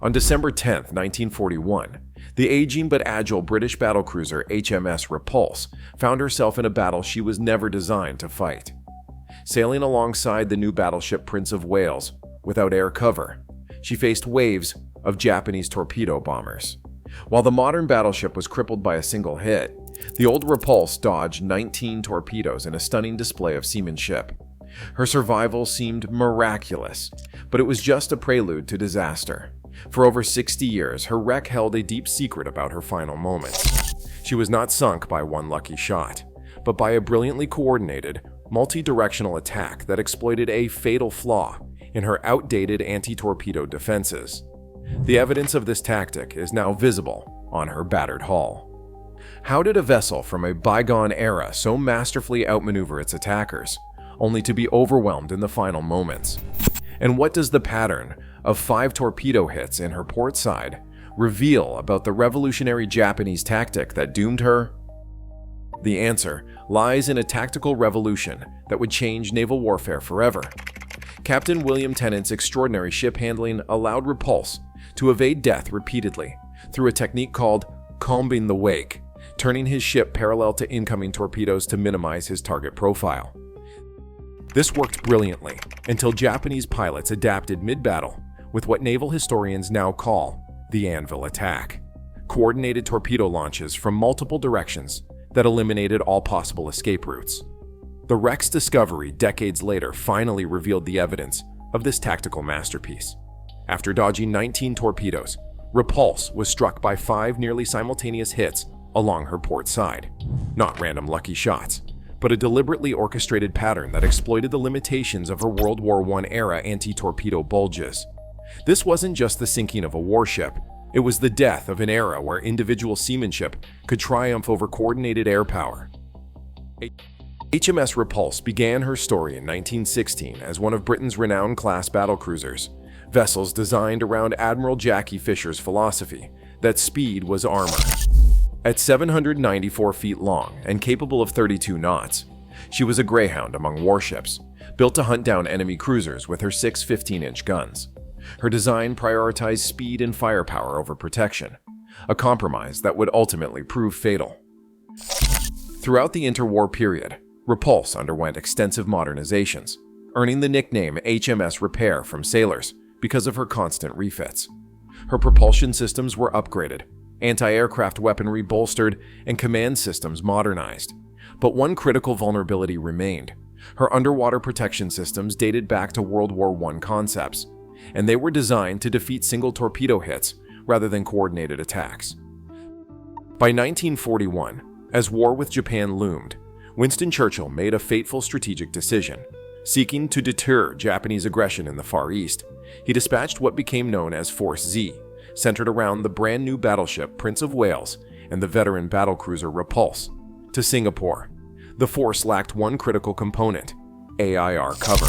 On December 10, 1941, the aging but agile British battlecruiser HMS Repulse found herself in a battle she was never designed to fight. Sailing alongside the new battleship Prince of Wales, without air cover, she faced waves of Japanese torpedo bombers. While the modern battleship was crippled by a single hit, the old Repulse dodged 19 torpedoes in a stunning display of seamanship. Her survival seemed miraculous, but it was just a prelude to disaster. For over 60 years, her wreck held a deep secret about her final moments. She was not sunk by one lucky shot, but by a brilliantly coordinated, multi-directional attack that exploited a fatal flaw in her outdated anti-torpedo defenses. The evidence of this tactic is now visible on her battered hull. How did a vessel from a bygone era so masterfully outmaneuver its attackers, only to be overwhelmed in the final moments? And what does the pattern of 5 torpedo hits in her port side reveal about the revolutionary Japanese tactic that doomed her? The answer lies in a tactical revolution that would change naval warfare forever. Captain William Tennant's extraordinary ship handling allowed Repulse to evade death repeatedly through a technique called combing the wake, turning his ship parallel to incoming torpedoes to minimize his target profile. This worked brilliantly until Japanese pilots adapted mid-battle with what naval historians now call the anvil attack, coordinated torpedo launches from multiple directions that eliminated all possible escape routes. The wreck's discovery decades later finally revealed the evidence of this tactical masterpiece. After dodging 19 torpedoes, Repulse was struck by 5 nearly simultaneous hits along her port side. Not random lucky shots, but a deliberately orchestrated pattern that exploited the limitations of her World War I era anti-torpedo bulges. This wasn't just the sinking of a warship, it was the death of an era where individual seamanship could triumph over coordinated air power. HMS Repulse began her story in 1916 as one of Britain's renowned class battlecruisers, vessels designed around Admiral Jackie Fisher's philosophy that speed was armor. At 794 feet long and capable of 32 knots, she was a greyhound among warships, built to hunt down enemy cruisers with her 6 15-inch guns. Her design prioritized speed and firepower over protection, a compromise that would ultimately prove fatal. Throughout the interwar period, Repulse underwent extensive modernizations, earning the nickname HMS Repair from sailors because of her constant refits. Her propulsion systems were upgraded, anti-aircraft weaponry bolstered, and command systems modernized. But one critical vulnerability remained. Her underwater protection systems dated back to World War I concepts, and they were designed to defeat single torpedo hits rather than coordinated attacks. By 1941, as war with Japan loomed, Winston Churchill made a fateful strategic decision. Seeking to deter Japanese aggression in the Far East, he dispatched what became known as Force Z, centered around the brand new battleship Prince of Wales and the veteran battlecruiser Repulse, to Singapore. The force lacked one critical component: AIR cover.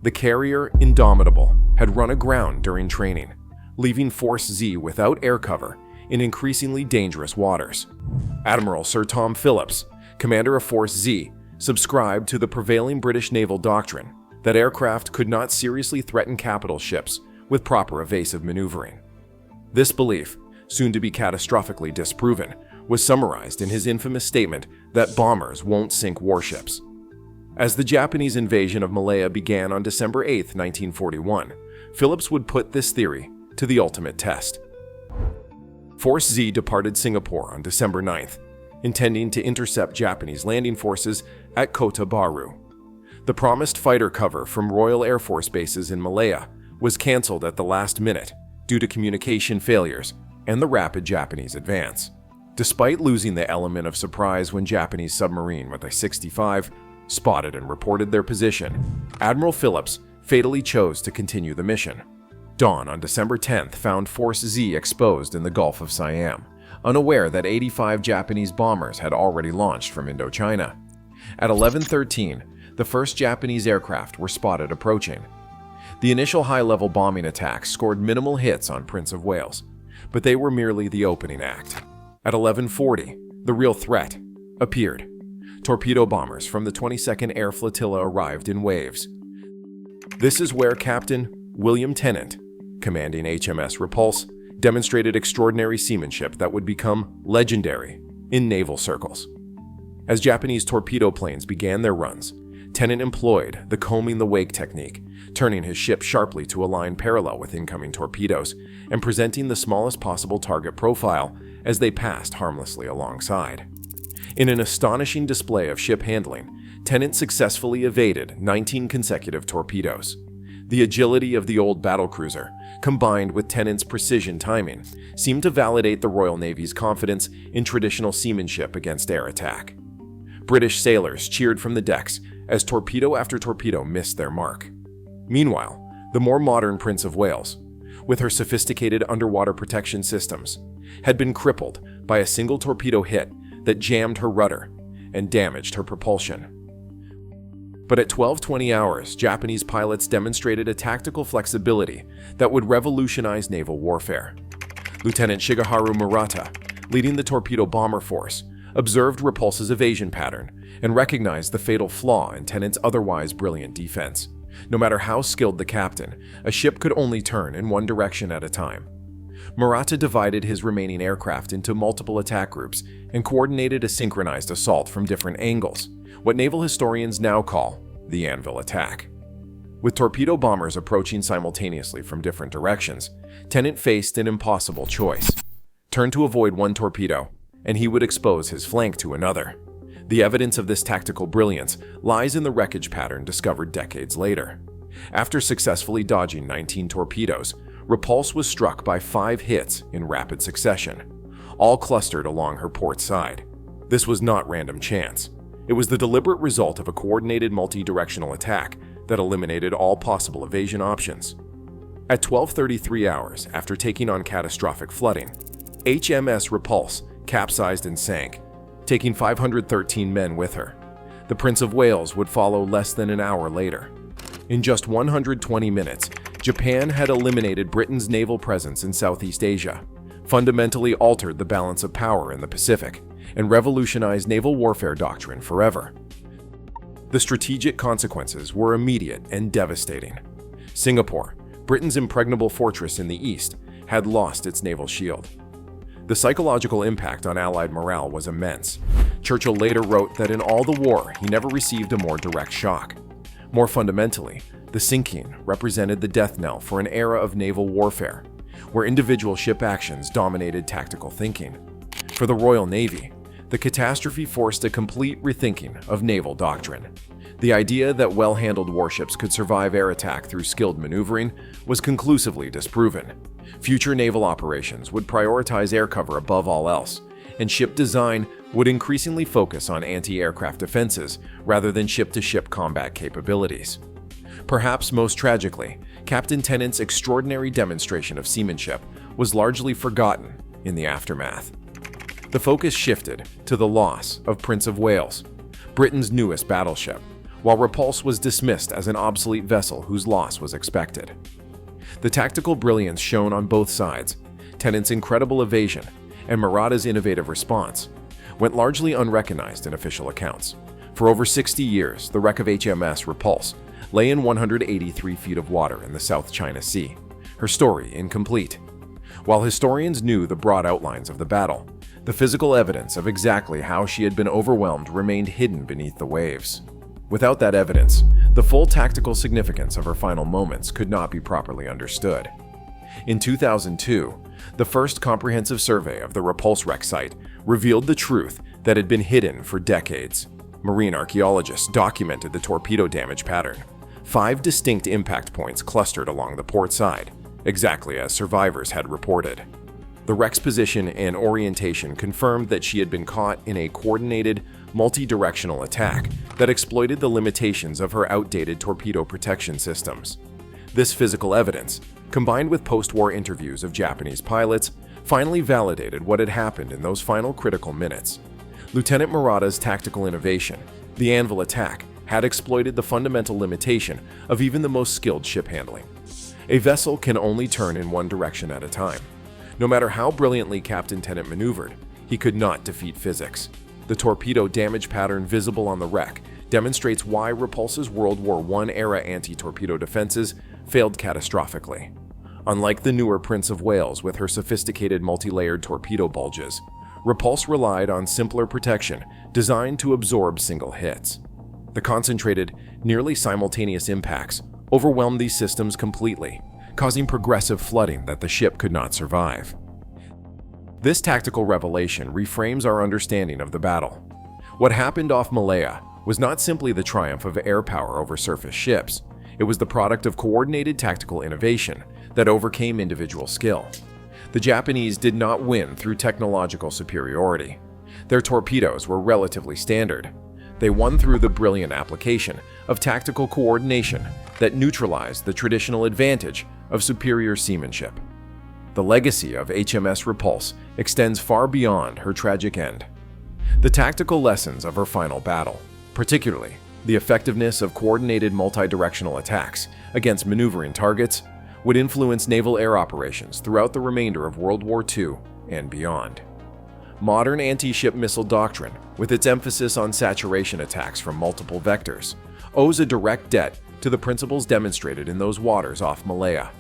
The carrier, Indomitable, had run aground during training, leaving Force Z without air cover in increasingly dangerous waters. Admiral Sir Tom Phillips, commander of Force Z, subscribed to the prevailing British naval doctrine that aircraft could not seriously threaten capital ships with proper evasive maneuvering. This belief, soon to be catastrophically disproven, was summarized in his infamous statement that bombers won't sink warships. As the Japanese invasion of Malaya began on December 8, 1941, Phillips would put this theory to the ultimate test. Force Z departed Singapore on December 9th, intending to intercept Japanese landing forces at Kota Baru. The promised fighter cover from Royal Air Force bases in Malaya was cancelled at the last minute due to communication failures and the rapid Japanese advance. Despite losing the element of surprise when Japanese submarine with a 65 spotted and reported their position, Admiral Phillips fatally chose to continue the mission. Dawn on December 10th found Force Z exposed in the Gulf of Siam, unaware that 85 Japanese bombers had already launched from Indochina. At 11:13, the first Japanese aircraft were spotted approaching. The initial high-level bombing attacks scored minimal hits on Prince of Wales, but they were merely the opening act. At 11:40, the real threat appeared. Torpedo bombers from the 22nd Air Flotilla arrived in waves. This is where Captain William Tennant, commanding HMS Repulse, demonstrated extraordinary seamanship that would become legendary in naval circles. As Japanese torpedo planes began their runs, Tennant employed the combing the wake technique, turning his ship sharply to align parallel with incoming torpedoes and presenting the smallest possible target profile as they passed harmlessly alongside. In an astonishing display of ship handling, Tennant successfully evaded 19 consecutive torpedoes. The agility of the old battlecruiser, combined with Tennant's precision timing, seemed to validate the Royal Navy's confidence in traditional seamanship against air attack. British sailors cheered from the decks as torpedo after torpedo missed their mark. Meanwhile, the more modern Prince of Wales, with her sophisticated underwater protection systems, had been crippled by a single torpedo hit that jammed her rudder and damaged her propulsion. But at 12:20 hours, Japanese pilots demonstrated a tactical flexibility that would revolutionize naval warfare. Lieutenant Shigeharu Murata, leading the torpedo bomber force, observed Repulse's evasion pattern and recognized the fatal flaw in Tennant's otherwise brilliant defense. No matter how skilled the captain, a ship could only turn in one direction at a time. Murata divided his remaining aircraft into multiple attack groups and coordinated a synchronized assault from different angles, what naval historians now call the anvil attack. With torpedo bombers approaching simultaneously from different directions, Tennant faced an impossible choice. Turn to avoid one torpedo, and he would expose his flank to another. The evidence of this tactical brilliance lies in the wreckage pattern discovered decades later. After successfully dodging 19 torpedoes, Repulse was struck by 5 hits in rapid succession, all clustered along her port side. This was not random chance. It was the deliberate result of a coordinated multi-directional attack that eliminated all possible evasion options. At 12:33 hours after taking on catastrophic flooding, HMS Repulse capsized and sank, taking 513 men with her. The Prince of Wales would follow less than an hour later. In just 120 minutes, Japan had eliminated Britain's naval presence in Southeast Asia, fundamentally altered the balance of power in the Pacific, and revolutionized naval warfare doctrine forever. The strategic consequences were immediate and devastating. Singapore, Britain's impregnable fortress in the east, had lost its naval shield. The psychological impact on Allied morale was immense. Churchill later wrote that in all the war, he never received a more direct shock. More fundamentally, the sinking represented the death knell for an era of naval warfare, where individual ship actions dominated tactical thinking. For the Royal Navy, the catastrophe forced a complete rethinking of naval doctrine. The idea that well-handled warships could survive air attack through skilled maneuvering was conclusively disproven. Future naval operations would prioritize air cover above all else, and ship design would increasingly focus on anti-aircraft defenses rather than ship-to-ship combat capabilities. Perhaps most tragically, Captain Tennant's extraordinary demonstration of seamanship was largely forgotten in the aftermath. The focus shifted to the loss of Prince of Wales, Britain's newest battleship, while Repulse was dismissed as an obsolete vessel whose loss was expected. The tactical brilliance shown on both sides, Tennant's incredible evasion, and Murata's innovative response, went largely unrecognized in official accounts. For over 60 years, the wreck of HMS Repulse lay in 183 feet of water in the South China Sea, her story incomplete. While historians knew the broad outlines of the battle, the physical evidence of exactly how she had been overwhelmed remained hidden beneath the waves. Without that evidence, the full tactical significance of her final moments could not be properly understood. In 2002, the first comprehensive survey of the Repulse wreck site revealed the truth that had been hidden for decades. Marine archaeologists documented the torpedo damage pattern. 5 distinct impact points clustered along the port side, exactly as survivors had reported. The wreck's position and orientation confirmed that she had been caught in a coordinated, multi-directional attack that exploited the limitations of her outdated torpedo protection systems. This physical evidence, combined with post-war interviews of Japanese pilots, finally validated what had happened in those final critical minutes. Lieutenant Murata's tactical innovation, the anvil attack, had exploited the fundamental limitation of even the most skilled ship handling. A vessel can only turn in one direction at a time. No matter how brilliantly Captain Tennant maneuvered, he could not defeat physics. The torpedo damage pattern visible on the wreck demonstrates why Repulse's World War I era anti-torpedo defenses failed catastrophically. Unlike the newer Prince of Wales with her sophisticated multi-layered torpedo bulges, Repulse relied on simpler protection designed to absorb single hits. The concentrated, nearly simultaneous impacts overwhelmed these systems completely, causing progressive flooding that the ship could not survive. This tactical revelation reframes our understanding of the battle. What happened off Malaya was not simply the triumph of air power over surface ships, it was the product of coordinated tactical innovation that overcame individual skill. The Japanese did not win through technological superiority. Their torpedoes were relatively standard. They won through the brilliant application of tactical coordination that neutralized the traditional advantage of superior seamanship. The legacy of HMS Repulse extends far beyond her tragic end. The tactical lessons of her final battle, particularly the effectiveness of coordinated multi-directional attacks against maneuvering targets, would influence naval air operations throughout the remainder of World War II and beyond. Modern anti-ship missile doctrine, with its emphasis on saturation attacks from multiple vectors, owes a direct debt to the principles demonstrated in those waters off Malaya.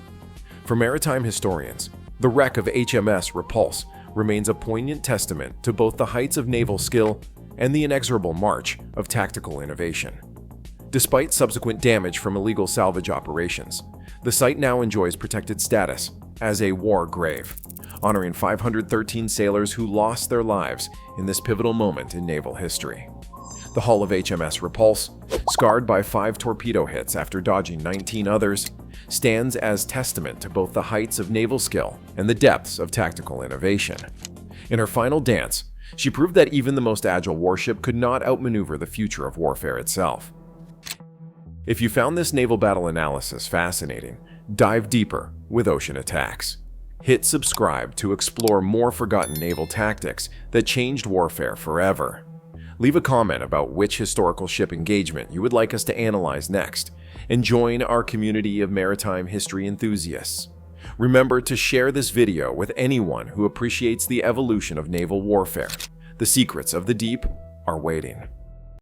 For maritime historians, the wreck of HMS Repulse remains a poignant testament to both the heights of naval skill and the inexorable march of tactical innovation. Despite subsequent damage from illegal salvage operations, the site now enjoys protected status as a war grave, honoring 513 sailors who lost their lives in this pivotal moment in naval history. The hull of HMS Repulse, scarred by 5 torpedo hits after dodging 19 others, stands as testament to both the heights of naval skill and the depths of tactical innovation. In her final dance, she proved that even the most agile warship could not outmaneuver the future of warfare itself. If you found this naval battle analysis fascinating, dive deeper with Ocean Attacks. Hit subscribe to explore more forgotten naval tactics that changed warfare forever. Leave a comment about which historical ship engagement you would like us to analyze next, and join our community of maritime history enthusiasts. Remember to share this video with anyone who appreciates the evolution of naval warfare. The secrets of the deep are waiting.